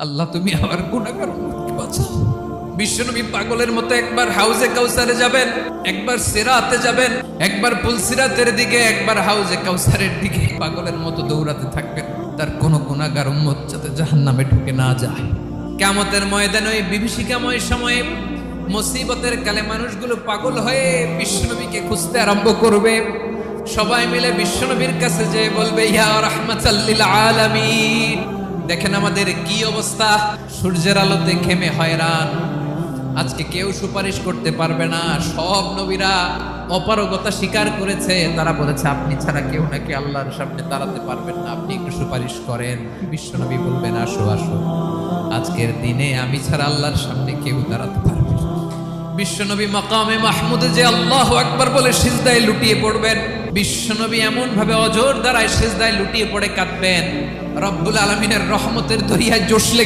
আল্লাহ তুমি আমার গুনাহগার উম্মতকে বাঁচাও। বিশ্বনবী পাগলের মতো একবার হাউজে কাউসারে যাবেন, একবার সিরাতে যাবেন, একবার পুলসিরাতের দিকে, একবার হাউজে কাউসারের দিকে পাগলের মতো দৌড়াতে থাকবেন, তার কোনো গুনাহগার উম্মত যাতে জাহান্নামে ঢুকে না যায়। কিয়ামতের ময়দানে ওই বিভীষিকাময় সময়ে মুসিবতের কালে মানুষগুলো পাগল হয়ে বিশ্বনবীকে খুঁজতে আরম্ভ করবে। সবাই মিলে বিশ্বনবীর কাছে যেয়ে বলবে, ইয়া রাহমাতাল লিল আলামিন, দেখেন আমাদের কি অবস্থা, সূর্যের আলোতে ঘেমে হয়রান, আজকে কেউ সুপারিশ করতে পারবে না। সব নবীরা অপারগতা স্বীকার করেছে, তারা বলেছে আপনি ছাড়া কেউ নাকি আল্লাহর সামনে দাঁড়াতে পারবেন না, আপনি একটু সুপারিশ করেন। বিশ্বনবী বলবেন, আসো আসো, আজকের দিনে আমি ছাড়া আল্লাহর সামনে কেউ দাঁড়াতে পারবে না। বিশ্বনবী মাকামে মাহমুদে যে আল্লাহু আকবার বলে সিজদায় লুটিয়ে পড়বেন, বিশ্বনবী এমন ভাবে অজর দ্বারায় সিজদায় লুটিয়ে পড়ে কাঁদবেন, রব্বুল আলামিনের রহমতের দরিয়ায় জোশ লেগে